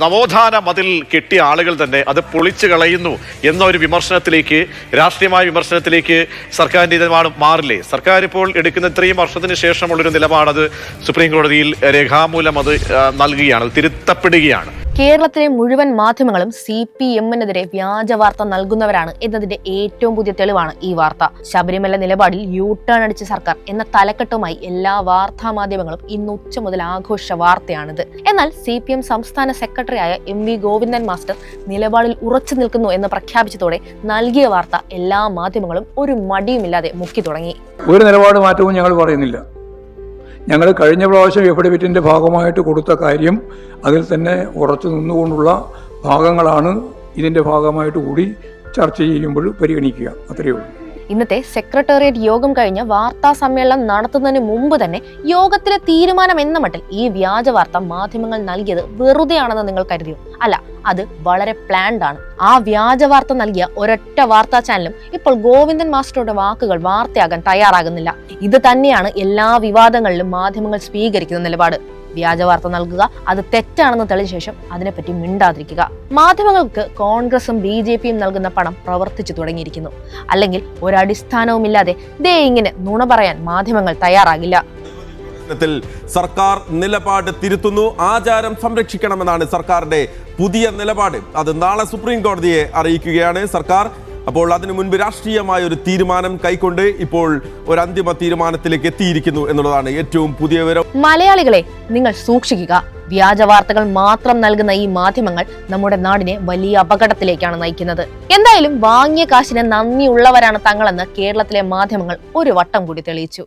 നവോത്ഥാന മതിൽ കെട്ടിയ ആളുകൾ തന്നെ അത് പൊളിച്ചു കളയുന്നു എന്ന ഒരു വിമർശനത്തിലേക്ക്, രാഷ്ട്രീയമായ വിമർശനത്തിലേക്ക് സർക്കാരിൻ്റെ നിലപാട് മാറില്ലേ? സർക്കാർ ഇപ്പോൾ എടുക്കുന്ന ഇത്രയും വർഷത്തിന് ശേഷമുള്ളൊരു നിലപാടത് സുപ്രീം കോടതിയിൽ രേഖാമൂലം അത് നൽകുകയാണ്, തിരുത്തപ്പെടുകയാണ്. കേരളത്തിലെ മുഴുവൻ മാധ്യമങ്ങളും CPM-നെതിരെ വ്യാജ വാർത്ത നൽകുന്നവരാണ് എന്നതിന്റെ ഏറ്റവും പുതിയ തെളിവാണ് ഈ വാർത്ത. ശബരിമല നിലപാടിൽ U-ടേൺ അടിച്ച സർക്കാർ എന്ന തലക്കെട്ടുമായി എല്ലാ വാർത്താ മാധ്യമങ്ങളും ഇന്ന് ഉച്ച മുതൽ ആഘോഷ വാർത്തയാണിത്. എന്നാൽ CPM സംസ്ഥാന സെക്രട്ടറിയായ MV ഗോവിന്ദൻ മാസ്റ്റർ നിലപാടിൽ ഉറച്ചു നിൽക്കുന്നു എന്ന് പ്രഖ്യാപിച്ചതോടെ നൽകിയ വാർത്ത എല്ലാ മാധ്യമങ്ങളും ഒരു മടിയുമില്ലാതെ മുക്കി തുടങ്ങി. ഒരു നിലപാട് മാറ്റവും ഞങ്ങൾ പറയുന്നില്ല. ഞങ്ങൾ കഴിഞ്ഞ പ്രാവശ്യം എഫിഡവിറ്റിൻ്റെ ഭാഗമായിട്ട് കൊടുത്ത കാര്യം അതിൽ തന്നെ ഉറച്ചു നിന്നുകൊണ്ടുള്ള ഭാഗങ്ങളാണ് ഇതിൻ്റെ ഭാഗമായിട്ട് കൂടി ചർച്ച ചെയ്യുമ്പോൾ പരിഗണിക്കുക, അത്രയേ ഉള്ളൂ. ഇന്നത്തെ സെക്രട്ടേറിയറ്റ് യോഗം കഴിഞ്ഞ് വാർത്താ സമ്മേളനം നടത്തുന്നതിന് മുമ്പ് തന്നെ യോഗത്തിലെ തീരുമാനം എന്ന മട്ടിൽ ഈ വ്യാജ വാർത്ത മാധ്യമങ്ങൾ നൽകിയത് വെറുതെയാണെന്ന് നിങ്ങൾ കരുതിയോ? അല്ല, അത് വളരെ പ്ലാൻഡ് ആണ്. ആ വ്യാജ വാർത്ത നൽകിയ ഒരൊറ്റ വാർത്താ ചാനലും ഇപ്പോൾ ഗോവിന്ദൻ മാസ്റ്ററുടെ വാക്കുകൾ വാർത്തയാകാൻ തയ്യാറാകുന്നില്ല. ഇത് തന്നെയാണ് എല്ലാ വിവാദങ്ങളിലും മാധ്യമങ്ങൾ സ്വീകരിക്കുന്ന നിലപാട്. വ്യാജ വാർത്ത നൽകുക, അത് തെറ്റാണെന്ന് തെളിഞ്ഞ ശേഷം അതിനെപ്പറ്റി മിണ്ടാതിരിക്കുക. മാധ്യമങ്ങൾക്ക് കോൺഗ്രസും BJP-യും നൽകുന്ന പണം പ്രവർത്തിച്ചു തുടങ്ങിയിരിക്കുന്നു. അല്ലെങ്കിൽ ഒരടിസ്ഥാനവുമില്ലാതെ ദേ ഇങ്ങനെ നുണ പറയാൻ മാധ്യമങ്ങൾ തയ്യാറാകില്ല. സർക്കാർ നിലപാട് തിരുത്തുന്നു, ആചാരം സംരക്ഷിക്കണമെന്നാണ് സർക്കാരിന്റെ പുതിയ നിലപാട്. അത് നാളെ സുപ്രീം കോടതിയെ അറിയിക്കുകയാണ് സർക്കാർ. അപ്പോൾ അതിനു മുൻപ് രാഷ്ട്രീയമായ ഒരു തീരുമാനം കൈക്കൊണ്ട് ഇപ്പോൾ ഒരു അന്തിമ തീരുമാനത്തിലേക്ക് എത്തിയിരിക്കുന്നു എന്നുള്ളതാണ് ഏറ്റവും പുതിയ വിവരം. മലയാളികളെ, നിങ്ങൾ സൂക്ഷിക്കുക. വ്യാജ വാർത്തകൾ മാത്രം നൽകുന്ന ഈ മാധ്യമങ്ങൾ നമ്മുടെ നാടിനെ വലിയ അപകടത്തിലേക്കാണ് നയിക്കുന്നത്. എന്തായാലും വാങ്ങിയ കാശിന് നന്ദിയുള്ളവരാണ് തങ്ങളെന്ന് കേരളത്തിലെ മാധ്യമങ്ങൾ ഒരു വട്ടം കൂടി തെളിയിച്ചു.